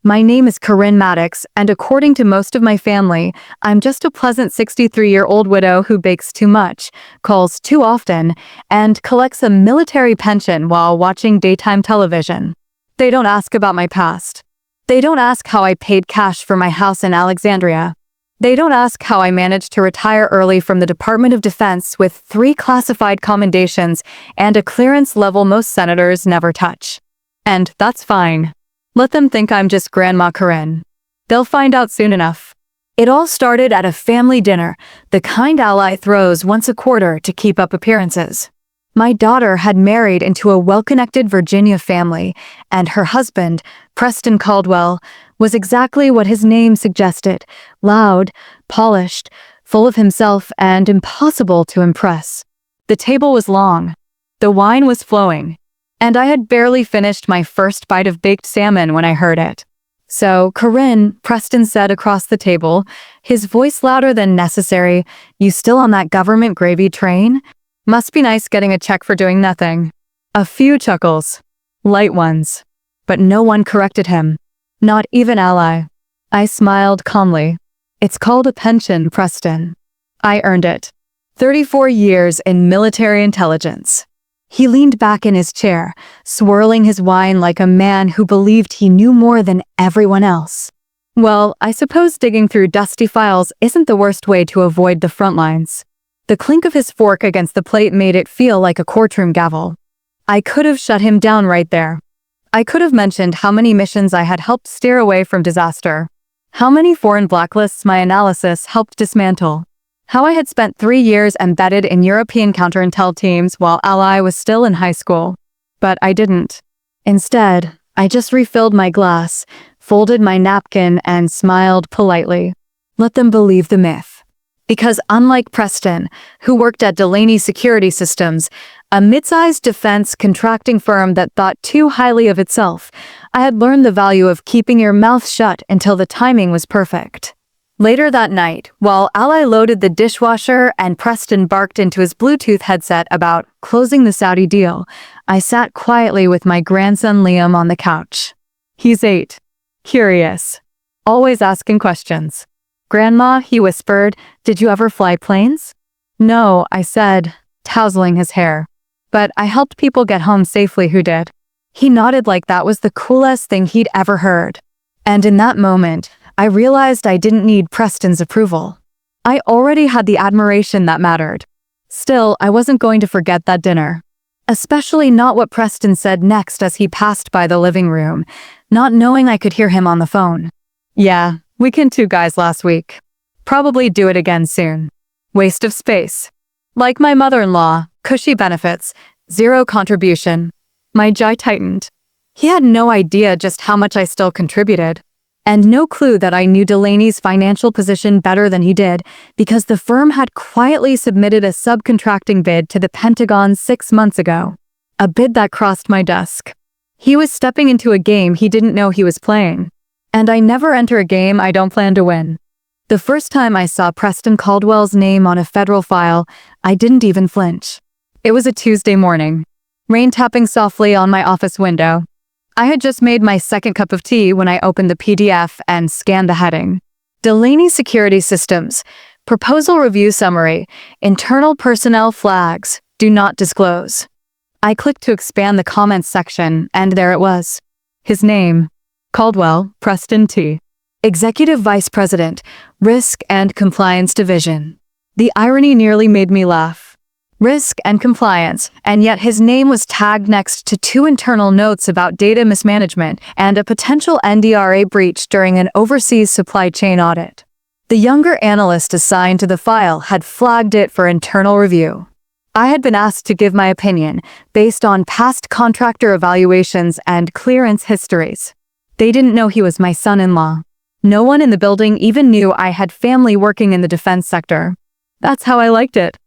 My name is Corinne Maddox, and according to most of my family, I'm just a pleasant 63-year-old widow who bakes too much, calls too often, and collects a military pension while watching daytime television. They don't ask about my past. They don't ask how I paid cash for my house in Alexandria. They don't ask how I managed to retire early from the Department of Defense with 3 classified commendations and a clearance level most senators never touch. And that's fine. Let them think I'm just Grandma Corinne. They'll find out soon enough. It all started at a family dinner, the kind Ally throws once a quarter to keep up appearances. My daughter had married into a well-connected Virginia family, and her husband, Preston Caldwell, was exactly what his name suggested: loud, polished, full of himself, and impossible to impress. The table was long. The wine was flowing. And I had barely finished my first bite of baked salmon when I heard it. "So, Corinne," Preston said across the table, his voice louder than necessary, "you still on that government gravy train? Must be nice getting a check for doing nothing." A few chuckles. Light ones. But no one corrected him. Not even Ally. I smiled calmly. "It's called a pension, Preston. I earned it. 34 years in military intelligence." He leaned back in his chair, swirling his wine like a man who believed he knew more than everyone else. Well, I suppose digging through dusty files isn't the worst way to avoid the front lines. The clink of his fork against the plate made it feel like a courtroom gavel. I could have shut him down right there. I could have mentioned how many missions I had helped steer away from disaster, how many foreign blacklists my analysis helped dismantle, how I had spent 3 years embedded in European counterintel teams while Ally was still in high school. But I didn't. Instead, I just refilled my glass, folded my napkin, and smiled politely. Let them believe the myth. Because unlike Preston, who worked at Delaney Security Systems, a mid-sized defense contracting firm that thought too highly of itself, I had learned the value of keeping your mouth shut until the timing was perfect. Later that night, while Ally loaded the dishwasher and Preston barked into his Bluetooth headset about closing the Saudi deal, I sat quietly with my grandson Liam on the couch. He's 8. Curious. Always asking questions. "Grandma," he whispered, "did you ever fly planes?" "No," I said, tousling his hair. "But I helped people get home safely who did." He nodded like that was the coolest thing he'd ever heard. And in that moment, I realized I didn't need Preston's approval. I already had the admiration that mattered. Still, I wasn't going to forget that dinner. Especially not what Preston said next as he passed by the living room, not knowing I could hear him on the phone. "Yeah, weekend 2 guys last week. Probably do it again soon. Waste of space. Like my mother-in-law, cushy benefits, 0 contribution." My jaw tightened. He had no idea just how much I still contributed. And no clue that I knew Delaney's financial position better than he did, because the firm had quietly submitted a subcontracting bid to the Pentagon 6 months ago. A bid that crossed my desk. He was stepping into a game he didn't know he was playing. And I never enter a game I don't plan to win. The first time I saw Preston Caldwell's name on a federal file, I didn't even flinch. It was a Tuesday morning. Rain tapping softly on my office window. I had just made my second cup of tea when I opened the PDF and scanned the heading. Delaney Security Systems, Proposal Review Summary, Internal Personnel Flags, Do Not Disclose. I clicked to expand the comments section, and there it was. His name, Caldwell, Preston T. Executive Vice President, Risk and Compliance Division. The irony nearly made me laugh. Risk and compliance, and yet his name was tagged next to 2 internal notes about data mismanagement and a potential NDRA breach during an overseas supply chain audit. The younger analyst assigned to the file had flagged it for internal review. I had been asked to give my opinion based on past contractor evaluations and clearance histories. They didn't know he was my son-in-law. No one in the building even knew I had family working in the defense sector. That's how I liked it.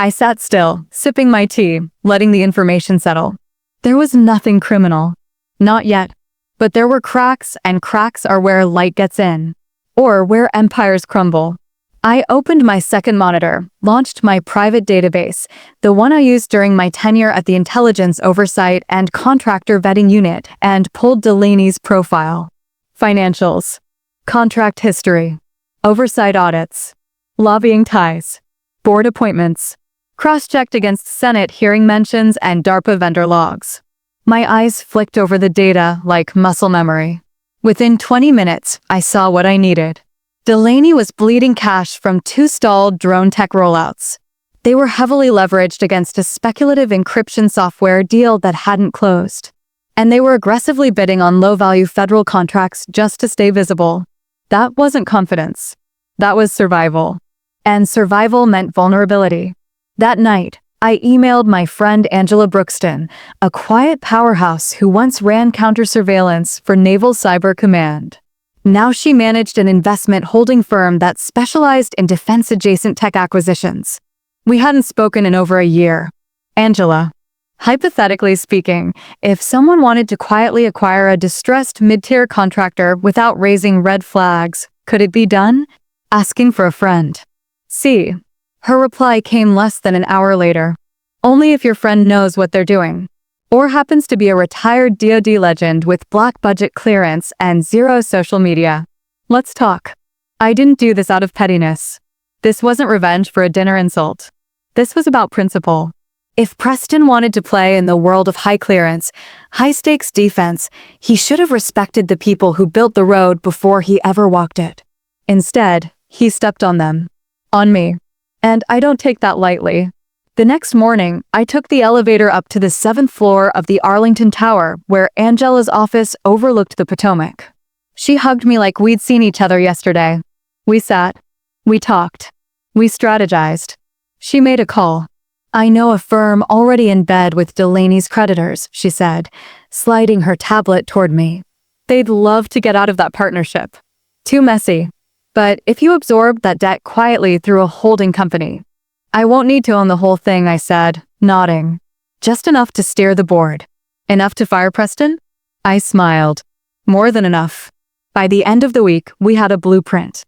I sat still, sipping my tea, letting the information settle. There was nothing criminal. Not yet. But there were cracks, and cracks are where light gets in. Or where empires crumble. I opened my second monitor, launched my private database, the one I used during my tenure at the Intelligence Oversight and Contractor Vetting Unit, and pulled Delaney's profile. financials, contract history, oversight audits, lobbying ties, board appointments, cross-checked against Senate hearing mentions and DARPA vendor logs. My eyes flicked over the data like muscle memory. Within 20 minutes, I saw what I needed. Delaney was bleeding cash from 2 stalled drone tech rollouts. They were heavily leveraged against a speculative encryption software deal that hadn't closed. And they were aggressively bidding on low-value federal contracts just to stay visible. That wasn't confidence. That was survival. And survival meant vulnerability. That night, I emailed my friend Angela Brookston, a quiet powerhouse who once ran counter-surveillance for Naval Cyber Command. Now she managed an investment holding firm that specialized in defense-adjacent tech acquisitions. We hadn't spoken in over a year. Angela, hypothetically speaking, if someone wanted to quietly acquire a distressed mid-tier contractor without raising red flags, could it be done? Asking for a friend. See. Her reply came less than an hour later. Only if your friend knows what they're doing. Or happens to be a retired DoD legend with black budget clearance and zero social media. Let's talk. I didn't do this out of pettiness. This wasn't revenge for a dinner insult. This was about principle. If Preston wanted to play in the world of high clearance, high-stakes defense, he should have respected the people who built the road before he ever walked it. Instead, he stepped on them. On me. And I don't take that lightly. The next morning, I took the elevator up to the 7th floor of the Arlington Tower, where Angela's office overlooked the Potomac. She hugged me like we'd seen each other yesterday. We sat. We talked. We strategized. She made a call. I know a firm already in bed with Delaney's creditors, she said, sliding her tablet toward me. They'd love to get out of that partnership. Too messy. But if you absorb that debt quietly through a holding company, I won't need to own the whole thing, I said, nodding. Just enough to steer the board. Enough to fire Preston? I smiled. More than enough. By the end of the week, we had a blueprint.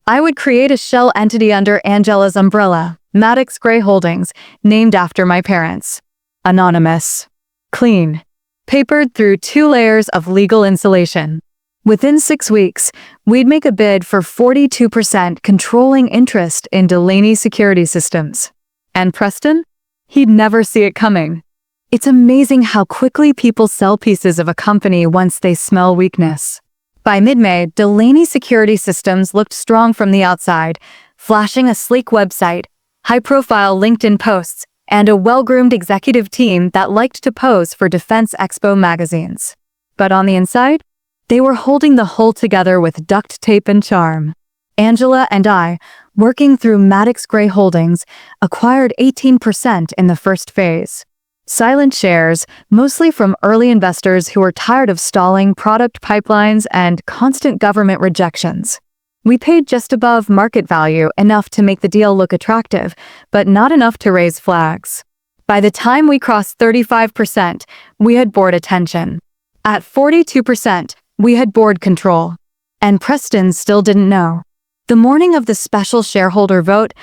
I would create a shell entity under Angela's umbrella, Maddox Gray Holdings, named after my parents. Anonymous. Clean. Papered through 2 layers of legal insulation. Within 6 weeks, we'd make a bid for 42% controlling interest in Delaney Security Systems. And Preston? He'd never see it coming. It's amazing how quickly people sell pieces of a company once they smell weakness. By mid-May, Delaney Security Systems looked strong from the outside, flashing a sleek website, high-profile LinkedIn posts, and a well-groomed executive team that liked to pose for Defense Expo magazines. But on the inside, they were holding the whole together with duct tape and charm. Angela and I, working through Maddox Gray Holdings, acquired 18% in the first phase. Silent shares, mostly from early investors who were tired of stalling product pipelines and constant government rejections. We paid just above market value, enough to make the deal look attractive, but not enough to raise flags. By the time we crossed 35%, we had board attention. At 42%, we had board control. And Preston still didn't know. The morning of the special shareholder vote,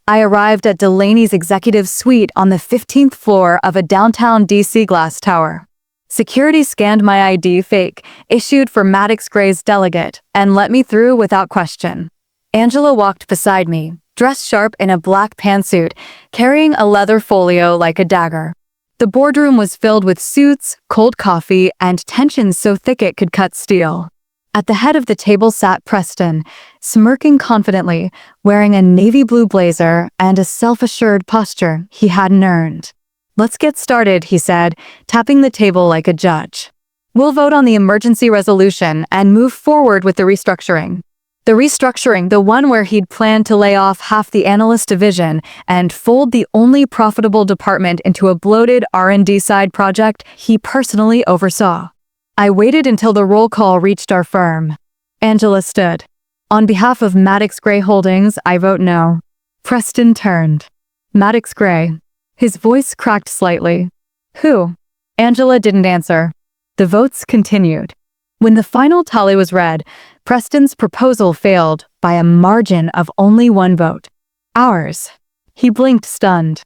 I arrived at Delaney's executive suite on the 15th floor of a downtown DC glass tower. Security scanned my ID fake, issued for Maddox Gray's delegate, and let me through without question. Angela walked beside me, dressed sharp in a black pantsuit, carrying a leather folio like a dagger. The boardroom was filled with suits, cold coffee, and tension so thick it could cut steel. At the head of the table sat Preston, smirking confidently, wearing a navy blue blazer and a self-assured posture he hadn't earned. Let's get started, he said, tapping the table like a judge. We'll vote on the emergency resolution and move forward with the restructuring. The one where he'd planned to lay off half the analyst division and fold the only profitable department into a bloated R&D side project he personally oversaw. I waited until the roll call reached our firm. Angela stood. On behalf of Maddox Gray Holdings, I vote no. Preston turned. Maddox Gray. His voice cracked slightly. Who? Angela didn't answer. The votes continued. When the final tally was read, Preston's proposal failed by a margin of only 1 vote. Ours. He blinked, stunned.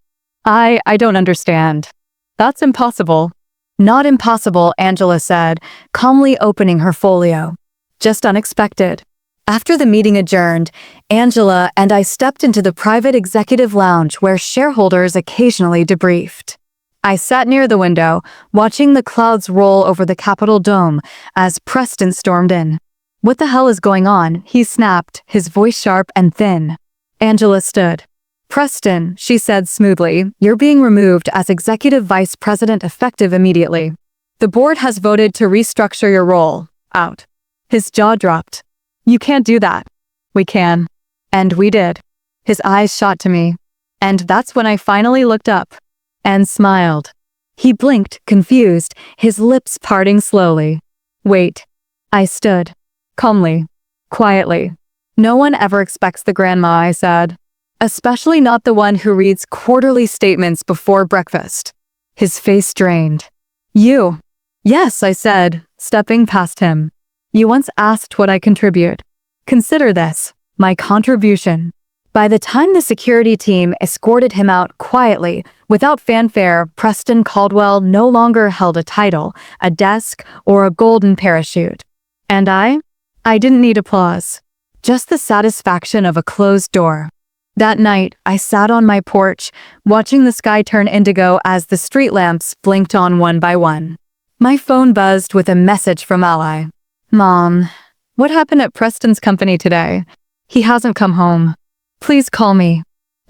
I don't understand. That's impossible. Not impossible, Angela said, calmly opening her folio. just unexpected. After the meeting adjourned, Angela and I stepped into the private executive lounge where shareholders occasionally debriefed. I sat near the window, watching the clouds roll over the Capitol dome as Preston stormed in. "What the hell is going on?" he snapped, his voice sharp and thin. Angela stood. "Preston," she said smoothly, "you're being removed as executive vice president effective immediately. The board has voted to restructure your role. Out." His jaw dropped. "You can't do that." "We can." And we did. His eyes shot to me. And that's when I finally looked up. And smiled. He blinked, confused, his lips parting slowly. "Wait." I stood. Calmly. Quietly. "No one ever expects the grandma," I said. "Especially not the one who reads quarterly statements before breakfast." His face drained. "You." "Yes," I said, stepping past him. "You once asked what I contribute. Consider this, my contribution." By the time the security team escorted him out quietly, without fanfare, Preston Caldwell no longer held a title, a desk, or a golden parachute. And I didn't need applause. Just the satisfaction of a closed door. That night, I sat on my porch, watching the sky turn indigo as the street lamps blinked on one by one. My phone buzzed with a message from Ally. "Mom, what happened at Preston's company today? He hasn't come home. Please call me."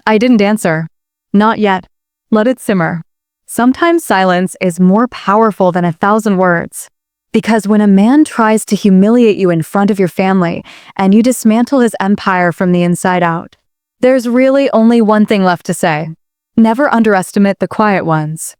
I didn't answer. "Not yet. Let it simmer." Sometimes silence is more powerful than 1,000 words. Because when a man tries to humiliate you in front of your family and you dismantle his empire from the inside out, there's really only one thing left to say. Never underestimate the quiet ones.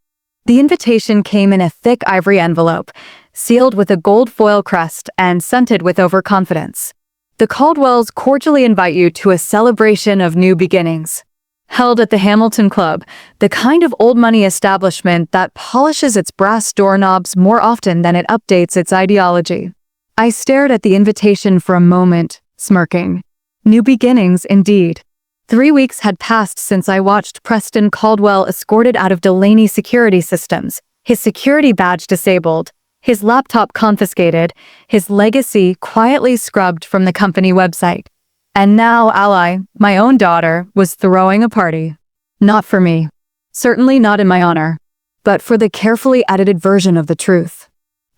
The invitation came in a thick ivory envelope, sealed with a gold foil crest and scented with overconfidence. The Caldwells cordially invite you to a celebration of new beginnings. Held at the Hamilton Club, the kind of old money establishment that polishes its brass doorknobs more often than it updates its ideology. I stared at the invitation for a moment, smirking. New beginnings, indeed. 3 weeks had passed since I watched Preston Caldwell escorted out of Delaney Security Systems, his security badge disabled, his laptop confiscated, his legacy quietly scrubbed from the company website. And now Ally, my own daughter, was throwing a party. Not for me. Certainly not in my honor. But for the carefully edited version of the truth.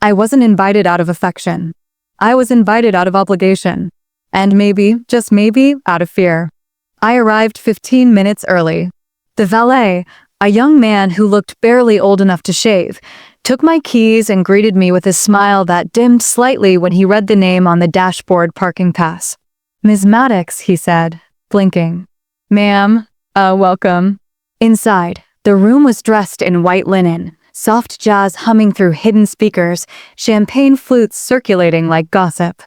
I wasn't invited out of affection. I was invited out of obligation. And maybe, just maybe, out of fear. I arrived 15 minutes early. The valet, a young man who looked barely old enough to shave, took my keys and greeted me with a smile that dimmed slightly when he read the name on the dashboard parking pass. "Ms. Maddox," he said, blinking. "Ma'am, welcome." Inside, the room was dressed in white linen, soft jazz humming through hidden speakers, champagne flutes circulating like gossip.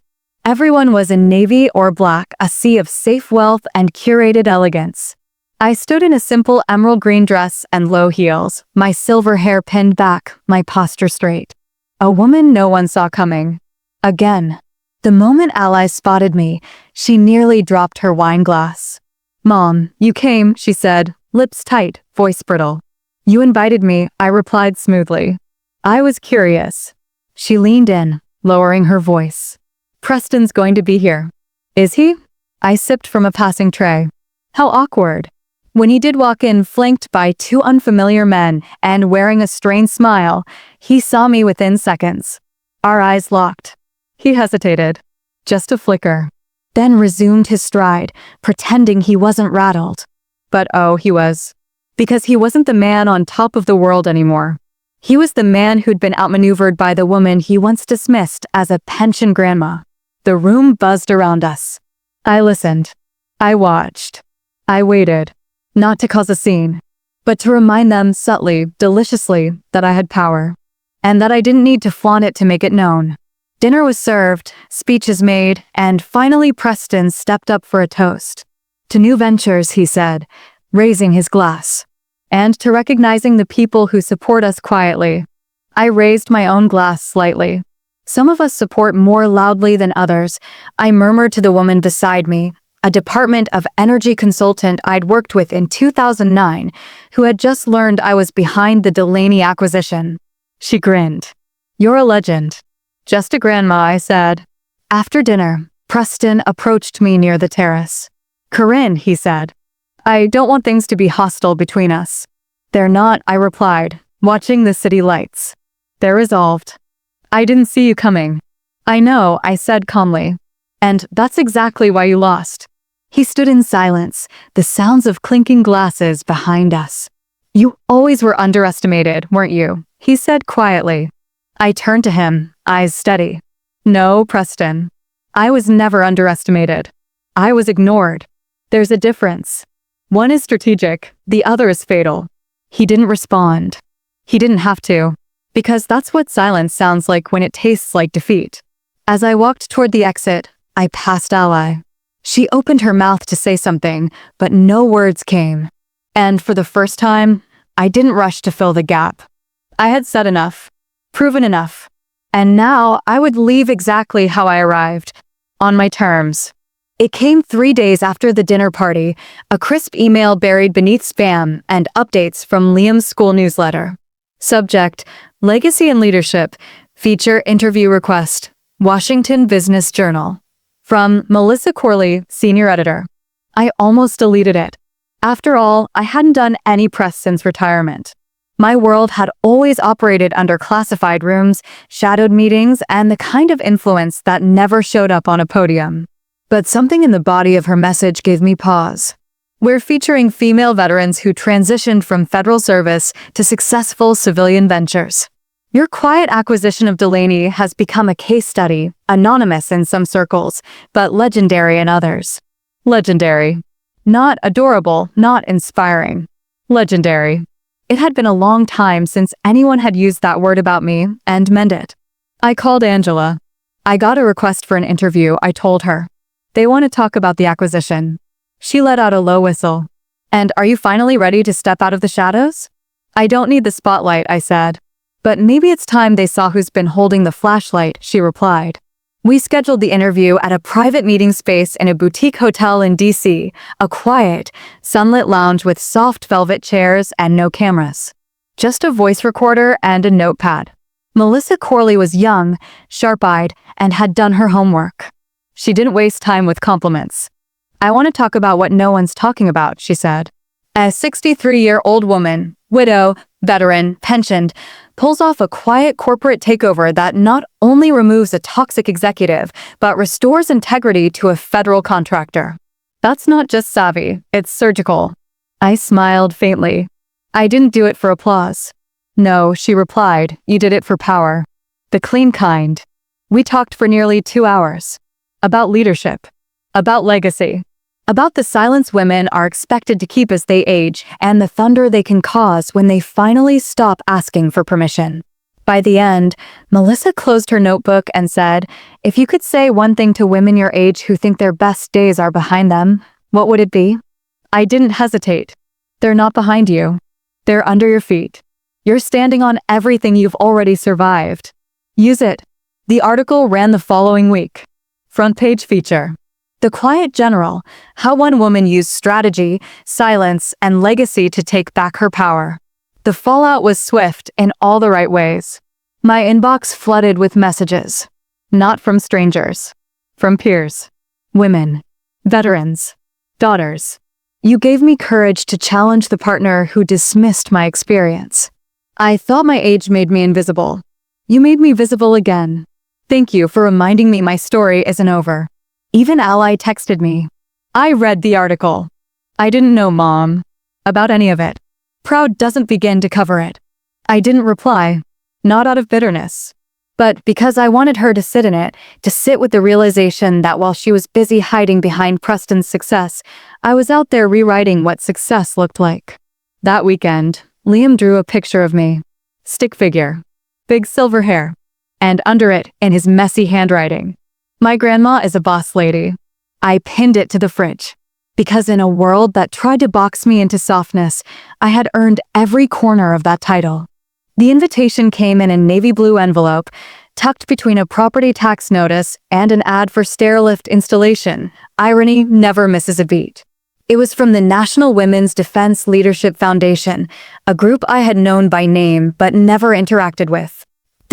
Everyone was in navy or black, a sea of safe wealth and curated elegance. I stood in a simple emerald green dress and low heels, my silver hair pinned back, my posture straight. A woman no one saw coming. Again. The moment Ally spotted me, she nearly dropped her wine glass. "Mom, you came," she said, lips tight, voice brittle. "You invited me," I replied smoothly. I was curious. She leaned in, lowering her voice. "Preston's going to be here." "Is he?" I sipped from a passing tray. How awkward. When he did walk in flanked by 2 unfamiliar men and wearing a strained smile, he saw me within seconds. Our eyes locked. He hesitated. Just a flicker. Then resumed his stride, pretending he wasn't rattled. But oh, he was. Because he wasn't the man on top of the world anymore. He was the man who'd been outmaneuvered by the woman he once dismissed as a pension grandma. The room buzzed around us. I listened. I watched. I waited. Not to cause a scene, but to remind them subtly, deliciously, that I had power. And that I didn't need to flaunt it to make it known. Dinner was served, speeches made, and finally Preston stepped up for a toast. "To new ventures," he said, raising his glass. "And to recognizing the people who support us quietly." I raised my own glass slightly. "Some of us support more loudly than others," I murmured to the woman beside me, a Department of Energy consultant I'd worked with in 2009, who had just learned I was behind the Delaney acquisition. She grinned. "You're a legend." "Just a grandma," I said. After dinner, Preston approached me near the terrace. "Corinne," he said, "I don't want things to be hostile between us." "They're not," I replied, watching the city lights. "They're resolved." "I didn't see you coming." "I know," I said calmly. "And that's exactly why you lost." He stood in silence, the sounds of clinking glasses behind us. "You always were underestimated, weren't you?" he said quietly. I turned to him, eyes steady. "No, Preston. I was never underestimated. I was ignored. There's a difference. One is strategic, the other is fatal." He didn't respond. He didn't have to, because that's what silence sounds like when it tastes like defeat. As I walked toward the exit, I passed Ally. She opened her mouth to say something, but no words came. And for the first time, I didn't rush to fill the gap. I had said enough, proven enough, and now I would leave exactly how I arrived, on my terms. It came 3 days after the dinner party, a crisp email buried beneath spam and updates from Liam's school newsletter. Subject: Legacy and Leadership. Feature interview request. Washington Business Journal. From Melissa Corley, Senior Editor. I almost deleted it. After all, I hadn't done any press since retirement. My world had always operated under classified rooms, shadowed meetings, and the kind of influence that never showed up on a podium. But something in the body of her message gave me pause. We're featuring female veterans who transitioned from federal service to successful civilian ventures. Your quiet acquisition of Delaney has become a case study, anonymous in some circles, but legendary in others. Legendary. Not adorable, not inspiring. Legendary. It had been a long time since anyone had used that word about me, and meant it. I called Angela. I got a request for an interview, I told her. They want to talk about the acquisition. She let out a low whistle. "And are you finally ready to step out of the shadows?" "I don't need the spotlight," I said. "But maybe it's time they saw who's been holding the flashlight," she replied. We scheduled the interview at a private meeting space in a boutique hotel in DC, a quiet, sunlit lounge with soft velvet chairs and no cameras. Just a voice recorder and a notepad. Melissa Corley was young, sharp-eyed, and had done her homework. She didn't waste time with compliments. "I want to talk about what no one's talking about," she said. A 63-year-old woman, widow, veteran, pensioned, pulls off a quiet corporate takeover that not only removes a toxic executive, but restores integrity to a federal contractor. That's not just savvy, it's surgical. I smiled faintly. "I didn't do it for applause." "No," she replied, "you did it for power. The clean kind." We talked for nearly 2 hours. About leadership. About legacy. About the silence women are expected to keep as they age and the thunder they can cause when they finally stop asking for permission. By the end, Melissa closed her notebook and said, "If you could say one thing to women your age who think their best days are behind them, what would it be?" I didn't hesitate. They're not behind you. They're under your feet. You're standing on everything you've already survived. Use it. The article ran the following week. Front page feature. The Quiet General, How One Woman Used Strategy, Silence, and Legacy to Take Back Her Power. The fallout was swift in all the right ways. My inbox flooded with messages. Not from strangers. From peers. Women. Veterans. Daughters. "You gave me courage to challenge the partner who dismissed my experience. I thought my age made me invisible. You made me visible again. Thank you for reminding me my story isn't over." Even Ally texted me. I read the article. "I didn't know, Mom, about any of it. Proud doesn't begin to cover it." I didn't reply, not out of bitterness, but because I wanted her to sit in it, to sit with the realization that while she was busy hiding behind Preston's success, I was out there rewriting what success looked like. That weekend, Liam drew a picture of me. Stick figure. Big silver hair. And under it, in his messy handwriting, "My grandma is a boss lady." I pinned it to the fridge, because in a world that tried to box me into softness, I had earned every corner of that title. The invitation came in a navy blue envelope, tucked between a property tax notice and an ad for stair lift installation. Irony never misses a beat. It was from the National Women's Defense Leadership Foundation, a group I had known by name but never interacted with.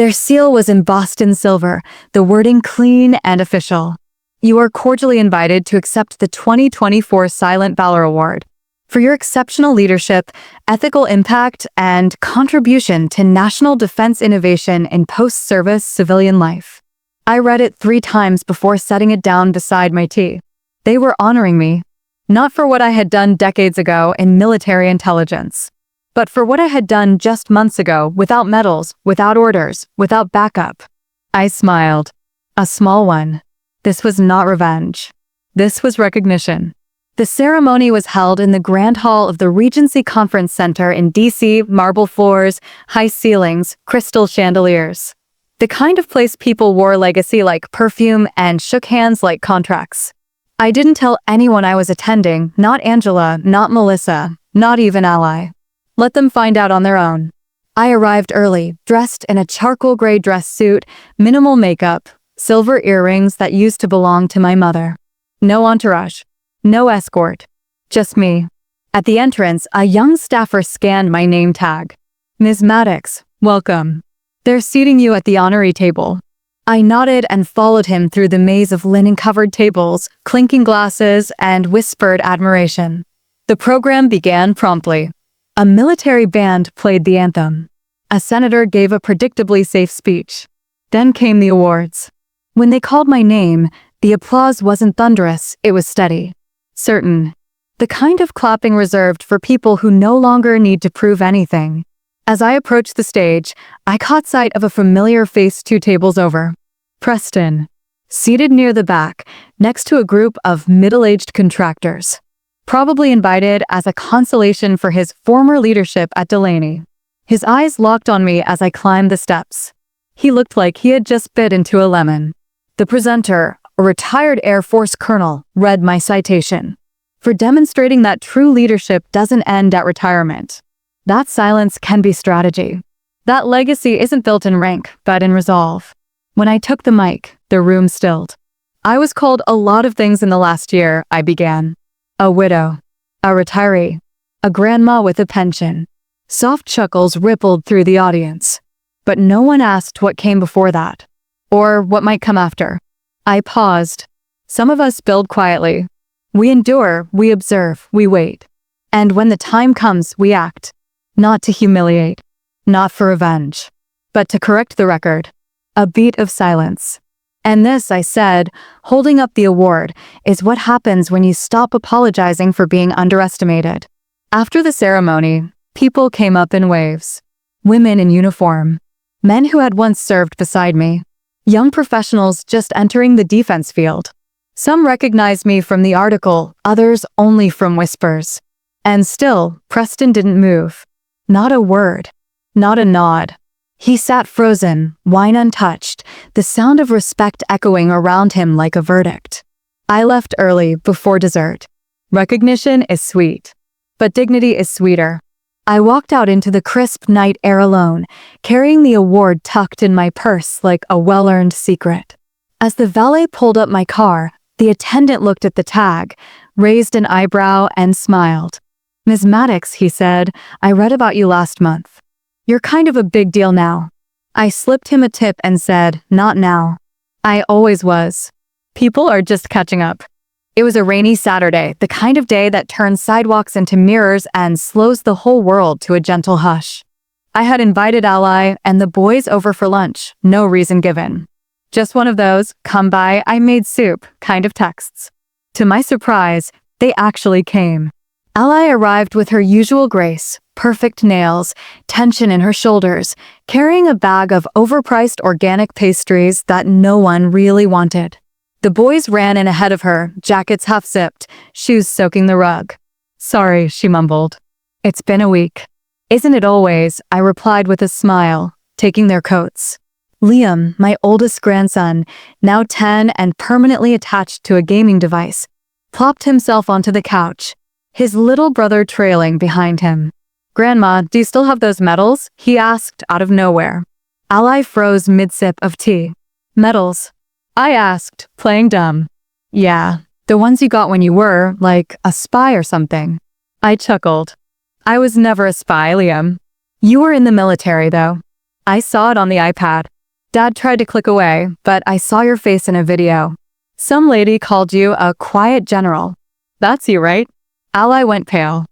Their seal was embossed in silver, the wording clean and official. You are cordially invited to accept the 2024 Silent Valor Award for your exceptional leadership, ethical impact, and contribution to national defense innovation in post-service civilian life. I read it 3 times before setting it down beside my tea. They were honoring me, not for what I had done decades ago in military intelligence, but for what I had done just months ago without medals, without orders, without backup. I smiled. A small one. This was not revenge. This was recognition. The ceremony was held in the Grand Hall of the Regency Conference Center in D.C., marble floors, high ceilings, crystal chandeliers. The kind of place people wore legacy like perfume and shook hands like contracts. I didn't tell anyone I was attending, not Angela, not Melissa, not even Ally. Let them find out on their own. I arrived early, dressed in a charcoal gray dress suit, minimal makeup, silver earrings that used to belong to my mother. No entourage. No escort. Just me. At the entrance, a young staffer scanned my name tag. Ms. Maddox, welcome. They're seating you at the honoree table. I nodded and followed him through the maze of linen-covered tables, clinking glasses, and whispered admiration. The program began promptly. A military band played the anthem. A senator gave a predictably safe speech. Then came the awards. When they called my name, the applause wasn't thunderous, it was steady. Certain. The kind of clapping reserved for people who no longer need to prove anything. As I approached the stage, I caught sight of a familiar face 2 tables over. Preston. Seated near the back, next to a group of middle-aged contractors. Probably invited as a consolation for his former leadership at Delaney. His eyes locked on me as I climbed the steps. He looked like he had just bit into a lemon. The presenter, a retired Air Force colonel, read my citation. For demonstrating that true leadership doesn't end at retirement. That silence can be strategy. That legacy isn't built in rank, but in resolve. When I took the mic, the room stilled. I was called a lot of things in the last year, I began. A widow. A retiree. A grandma with a pension. Soft chuckles rippled through the audience. But no one asked what came before that. Or what might come after. I paused. Some of us build quietly. We endure, we observe, we wait. And when the time comes, we act. Not to humiliate. Not for revenge. But to correct the record. A beat of silence. And this, I said, holding up the award, is what happens when you stop apologizing for being underestimated. After the ceremony, people came up in waves. Women in uniform. Men who had once served beside me. Young professionals just entering the defense field. Some recognized me from the article, others only from whispers. And still, Preston didn't move. Not a word. Not a nod. He sat frozen, wine untouched, the sound of respect echoing around him like a verdict. I left early, before dessert. Recognition is sweet. But dignity is sweeter. I walked out into the crisp night air alone, carrying the award tucked in my purse like a well-earned secret. As the valet pulled up my car, the attendant looked at the tag, raised an eyebrow, and smiled. Ms. Maddox, he said, I read about you last month. You're kind of a big deal now. I slipped him a tip and said, not now. I always was. People are just catching up. It was a rainy Saturday, the kind of day that turns sidewalks into mirrors and slows the whole world to a gentle hush. I had invited Ally and the boys over for lunch, no reason given. Just one of those, come by, I made soup, kind of texts. To my surprise, they actually came. Ally arrived with her usual grace, perfect nails, tension in her shoulders, carrying a bag of overpriced organic pastries that no one really wanted. The boys ran in ahead of her, jackets half-zipped, shoes soaking the rug. Sorry, she mumbled. It's been a week. Isn't it always? I replied with a smile, taking their coats. Liam, my oldest grandson, now 10 and permanently attached to a gaming device, plopped himself onto the couch, his little brother trailing behind him. Grandma, do you still have those medals? He asked out of nowhere. Ally froze mid-sip of tea. Medals? I asked, playing dumb. Yeah, the ones you got when you were, like, a spy or something. I chuckled. I was never a spy, Liam. You were in the military, though. I saw it on the iPad. Dad tried to click away, but I saw your face in a video. Some lady called you a quiet general. That's you, right? Ally went pale.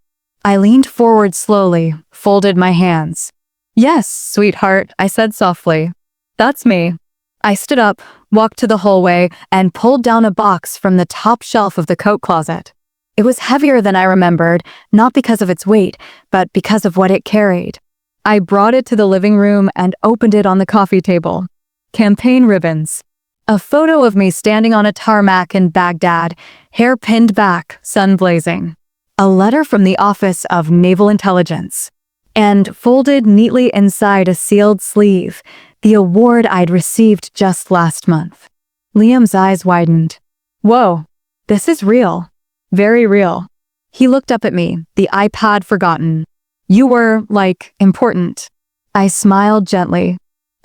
I leaned forward slowly, folded my hands. Yes, sweetheart, I said softly. That's me. I stood up, walked to the hallway, and pulled down a box from the top shelf of the coat closet. It was heavier than I remembered, not because of its weight, but because of what it carried. I brought it to the living room and opened it on the coffee table. Campaign ribbons. A photo of me standing on a tarmac in Baghdad, hair pinned back, sun blazing. A letter from the Office of Naval Intelligence. And folded neatly inside a sealed sleeve, the award I'd received just last month. Liam's eyes widened. Whoa, this is real. Very real. He looked up at me, the iPad forgotten. You were, important. I smiled gently.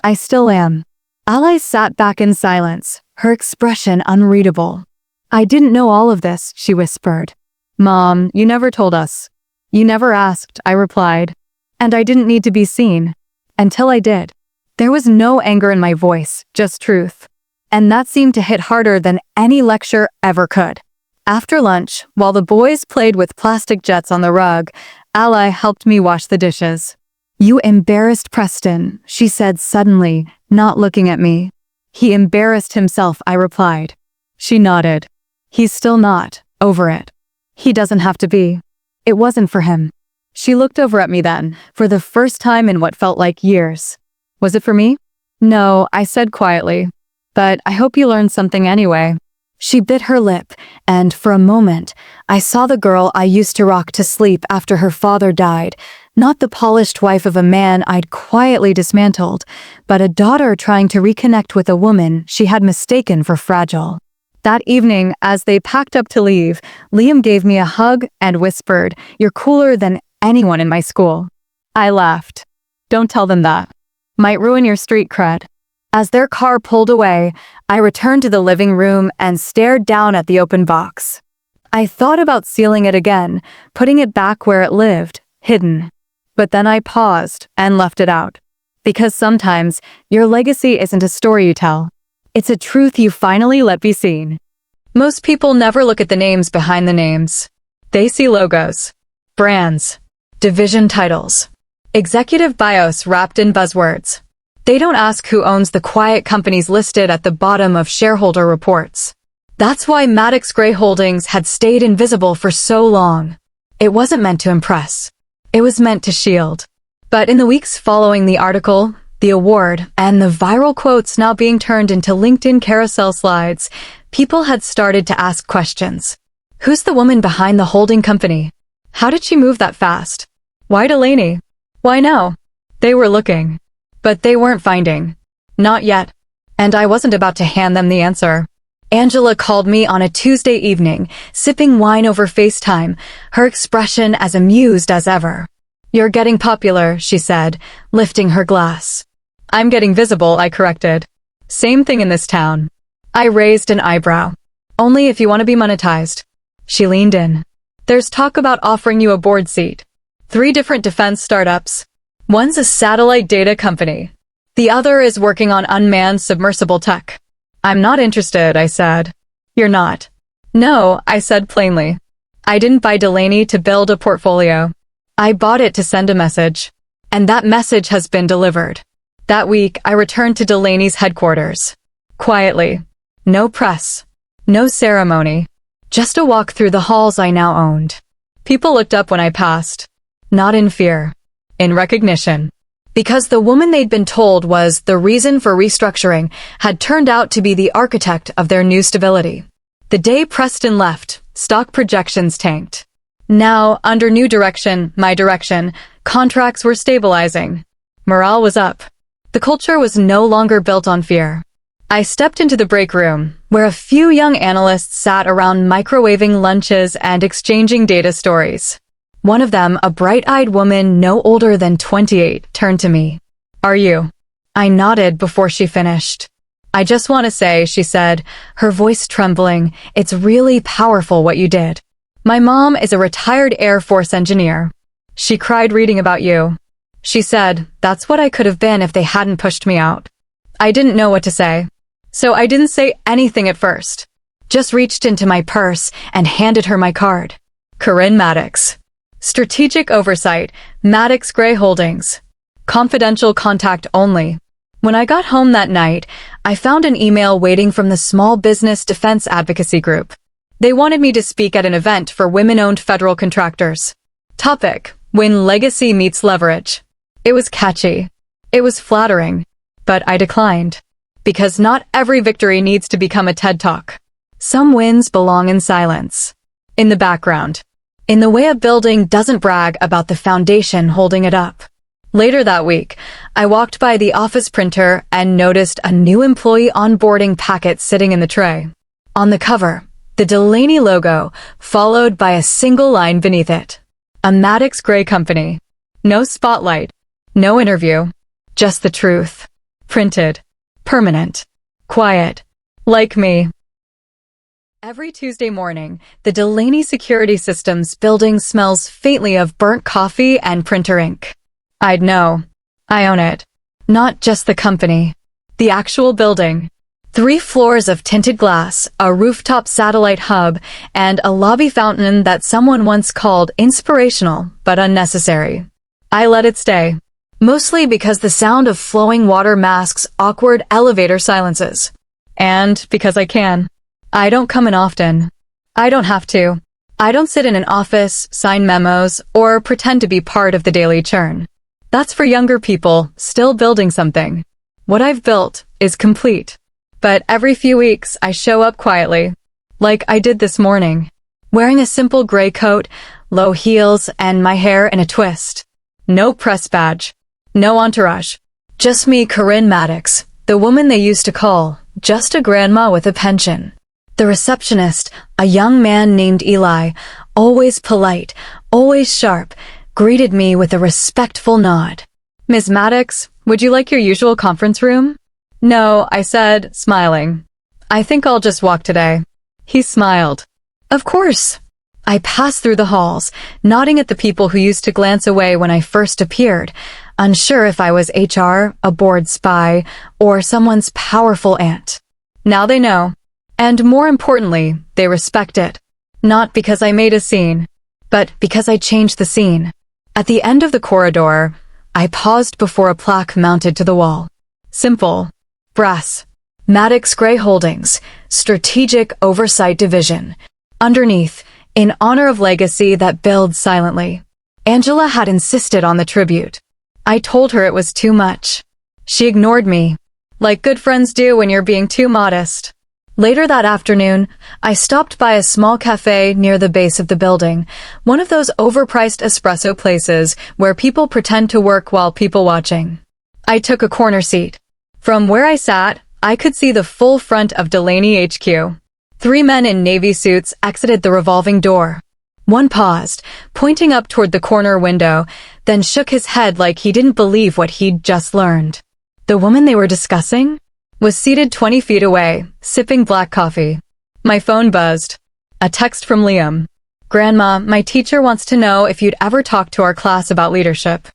I still am. Ally sat back in silence, her expression unreadable. I didn't know all of this, she whispered. Mom, you never told us. You never asked, I replied. And I didn't need to be seen. Until I did. There was no anger in my voice, just truth. And that seemed to hit harder than any lecture ever could. After lunch, while the boys played with plastic jets on the rug, Ally helped me wash the dishes. You embarrassed Preston, she said suddenly, not looking at me. He embarrassed himself, I replied. She nodded. He's still not over it. He doesn't have to be. It wasn't for him. She looked over at me then, for the first time in what felt like years. Was it for me? No, I said quietly. But I hope you learned something anyway. She bit her lip, and for a moment, I saw the girl I used to rock to sleep after her father died, not the polished wife of a man I'd quietly dismantled, but a daughter trying to reconnect with a woman she had mistaken for fragile. That evening, as they packed up to leave, Liam gave me a hug and whispered, "You're cooler than anyone in my school." I laughed. Don't tell them that. Might ruin your street cred. As their car pulled away, I returned to the living room and stared down at the open box. I thought about sealing it again, putting it back where it lived, hidden. But then I paused and left it out. Because sometimes, your legacy isn't a story you tell. It's a truth you finally let be seen. Most people never look at the names behind the names. They see logos, brands, division titles, executive bios wrapped in buzzwords. They don't ask who owns the quiet companies listed at the bottom of shareholder reports. That's why Maddox Gray Holdings had stayed invisible for so long. It wasn't meant to impress. It was meant to shield. But in the weeks following the article, the award, and the viral quotes now being turned into LinkedIn carousel slides, people had started to ask questions. Who's the woman behind the holding company? How did she move that fast? Why Delaney? Why now? They were looking. But they weren't finding. Not yet. And I wasn't about to hand them the answer. Angela called me on a Tuesday evening, sipping wine over FaceTime, her expression as amused as ever. You're getting popular, she said, lifting her glass. I'm getting visible, I corrected. Same thing in this town. I raised an eyebrow. Only if you want to be monetized. She leaned in. There's talk about offering you a board seat. 3 different defense startups. One's a satellite data company. The other is working on unmanned submersible tech. I'm not interested, I said. You're not. No, I said plainly. I didn't buy Delaney to build a portfolio. I bought it to send a message. And that message has been delivered. That week, I returned to Delaney's headquarters. Quietly. No press. No ceremony. Just a walk through the halls I now owned. People looked up when I passed. Not in fear. In recognition. Because the woman they'd been told was the reason for restructuring had turned out to be the architect of their new stability. The day Preston left, stock projections tanked. Now, under new direction, my direction, contracts were stabilizing. Morale was up. The culture was no longer built on fear. I stepped into the break room, where a few young analysts sat around microwaving lunches and exchanging data stories. One of them, a bright-eyed woman no older than 28, turned to me. Are you? I nodded before she finished. I just want to say, she said, her voice trembling, it's really powerful what you did. My mom is a retired Air Force engineer. She cried reading about you. She said, that's what I could have been if they hadn't pushed me out. I didn't know what to say. So I didn't say anything at first. Just reached into my purse and handed her my card. Corinne Maddox. Strategic Oversight, Maddox Gray Holdings. Confidential contact only. When I got home that night, I found an email waiting from the Small Business Defense Advocacy Group. They wanted me to speak at an event for women-owned federal contractors. Topic: When Legacy Meets Leverage. It was catchy. It was flattering. But I declined. Because not every victory needs to become a TED Talk. Some wins belong in silence. In the background. In the way a building doesn't brag about the foundation holding it up. Later that week, I walked by the office printer and noticed a new employee onboarding packet sitting in the tray. On the cover, the Delaney logo, followed by a single line beneath it. A Maddox Gray company. No spotlight. No interview. Just the truth. Printed. Permanent. Quiet. Like me. Every Tuesday morning, the Delaney Security Systems building smells faintly of burnt coffee and printer ink. I'd know. I own it. Not just the company. The actual building. 3 floors of tinted glass, a rooftop satellite hub, and a lobby fountain that someone once called inspirational but unnecessary. I let it stay. Mostly because the sound of flowing water masks awkward elevator silences. And because I can. I don't come in often. I don't have to. I don't sit in an office, sign memos, or pretend to be part of the daily churn. That's for younger people still building something. What I've built is complete. But every few weeks I show up quietly, like I did this morning, wearing a simple gray coat, low heels, and my hair in a twist. No press badge. No entourage. Just me, Corinne Maddox, the woman they used to call just a grandma with a pension. The receptionist, a young man named Eli, always polite, always sharp, greeted me with a respectful nod. Ms. Maddox, would you like your usual conference room? No, I said, smiling. I think I'll just walk today. He smiled. Of course. I passed through the halls, nodding at the people who used to glance away when I first appeared, unsure if I was HR, a board spy, or someone's powerful aunt. Now they know. And more importantly, they respect it. Not because I made a scene, but because I changed the scene. At the end of the corridor, I paused before a plaque mounted to the wall. Simple. Brass. Maddox Gray Holdings, Strategic Oversight Division. Underneath, in honor of legacy that builds silently. Angela had insisted on the tribute. I told her it was too much. She ignored me, like good friends do when you're being too modest. Later that afternoon, I stopped by a small cafe near the base of the building, one of those overpriced espresso places where people pretend to work while people watching. I took a corner seat. From where I sat, I could see the full front of Delaney HQ. 3 men in navy suits exited the revolving door. One paused, pointing up toward the corner window, then shook his head like he didn't believe what he'd just learned. The woman they were discussing was seated 20 feet away, sipping black coffee. My phone buzzed. A text from Liam. Grandma, my teacher wants to know if you'd ever talk to our class about leadership.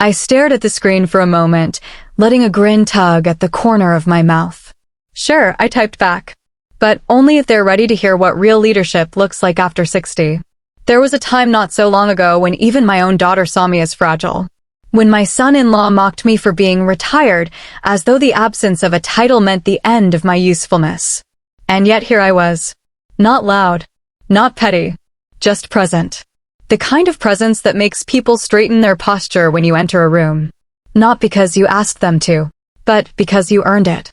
I stared at the screen for a moment, letting a grin tug at the corner of my mouth. Sure, I typed back. But only if they're ready to hear what real leadership looks like after 60. There was a time not so long ago when even my own daughter saw me as fragile. When my son-in-law mocked me for being retired, as though the absence of a title meant the end of my usefulness. And yet here I was. Not loud. Not petty. Just present. The kind of presence that makes people straighten their posture when you enter a room. Not because you asked them to, but because you earned it.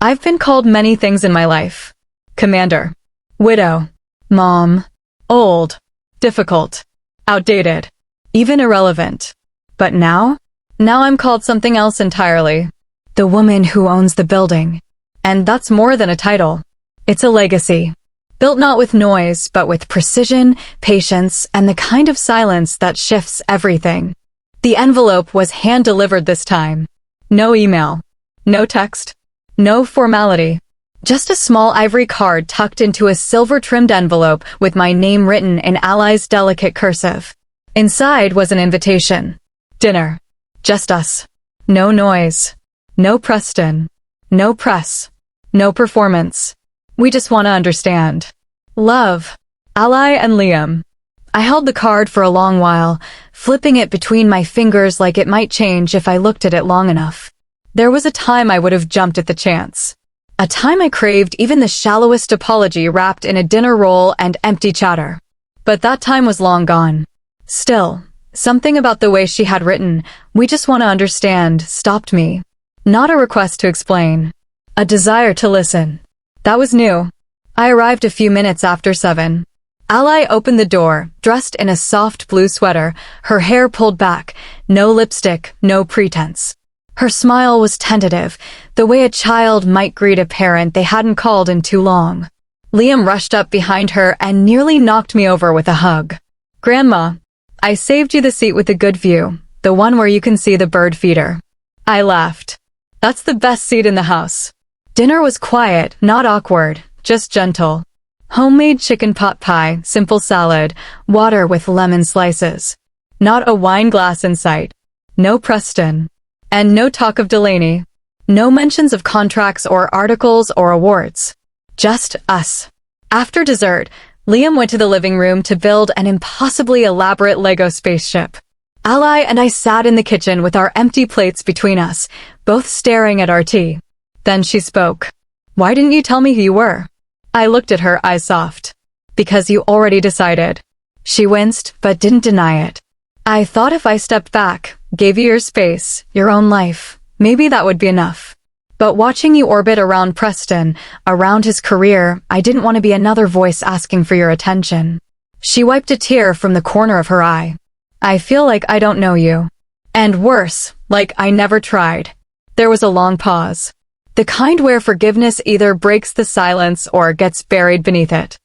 I've been called many things in my life. Commander. Widow. Mom. Old. Difficult. Outdated. Even irrelevant. But now I'm called something else entirely. The woman who owns the building. And that's more than a title. It's a legacy. Built not with noise, but with precision, patience, and the kind of silence that shifts everything. The envelope was hand-delivered this time. No email. No text. No formality. Just a small ivory card tucked into a silver-trimmed envelope with my name written in Ally's delicate cursive. Inside was an invitation. Dinner. Just us. No noise. No Preston. No press. No performance. We just want to understand. Love. Ally and Liam. I held the card for a long while, flipping it between my fingers like it might change if I looked at it long enough. There was a time I would have jumped at the chance. A time I craved even the shallowest apology wrapped in a dinner roll and empty chatter. But that time was long gone. Still, something about the way she had written, "We just want to understand," stopped me. Not a request to explain. A desire to listen. That was new. I arrived a few minutes after 7. Ally opened the door, dressed in a soft blue sweater, her hair pulled back, no lipstick, no pretense. Her smile was tentative, the way a child might greet a parent they hadn't called in too long. Liam rushed up behind her and nearly knocked me over with a hug. "Grandma, I saved you the seat with the good view, the one where you can see the bird feeder." I laughed. "That's the best seat in the house." Dinner was quiet, not awkward, just gentle. Homemade chicken pot pie, simple salad, water with lemon slices. Not a wine glass in sight. No Preston. And no talk of Delaney. No mentions of contracts or articles or awards. Just us. After dessert, Liam went to the living room to build an impossibly elaborate Lego spaceship. Ally and I sat in the kitchen with our empty plates between us, both staring at our tea. Then she spoke. "Why didn't you tell me who you were?" I looked at her, eyes soft. "Because you already decided." She winced, but didn't deny it. "I thought if I stepped back, gave you your space, your own life, maybe that would be enough. But watching you orbit around Preston, around his career, I didn't want to be another voice asking for your attention." She wiped a tear from the corner of her eye. "I feel like I don't know you. And worse, like I never tried." There was a long pause. The kind where forgiveness either breaks the silence or gets buried beneath it.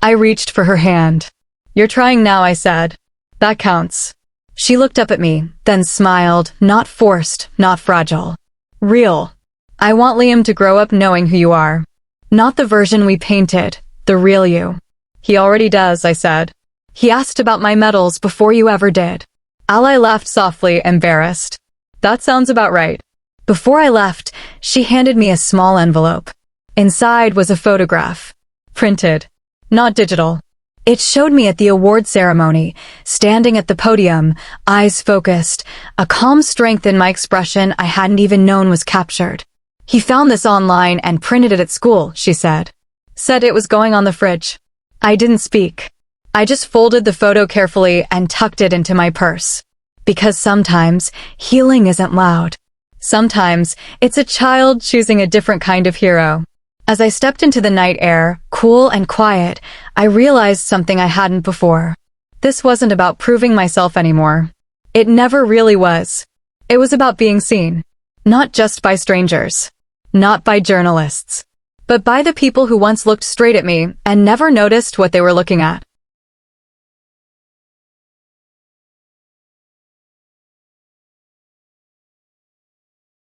I reached for her hand. "You're trying now," I said. "That counts." She looked up at me, then smiled, not forced, not fragile. "Real. I want Liam to grow up knowing who you are. Not the version we painted, the real you." "He already does," I said. "He asked about my medals before you ever did." Ally laughed softly, embarrassed. "That sounds about right." Before I left, she handed me a small envelope. Inside was a photograph. Printed. Not digital. It showed me at the award ceremony, standing at the podium, eyes focused, a calm strength in my expression I hadn't even known was captured. "He found this online and printed it at school," she said. "Said it was going on the fridge." I didn't speak. I just folded the photo carefully and tucked it into my purse. Because sometimes, healing isn't loud. Sometimes, it's a child choosing a different kind of hero. As I stepped into the night air, cool and quiet, I realized something I hadn't before. This wasn't about proving myself anymore. It never really was. It was about being seen. Not just by strangers. Not by journalists. But by the people who once looked straight at me and never noticed what they were looking at.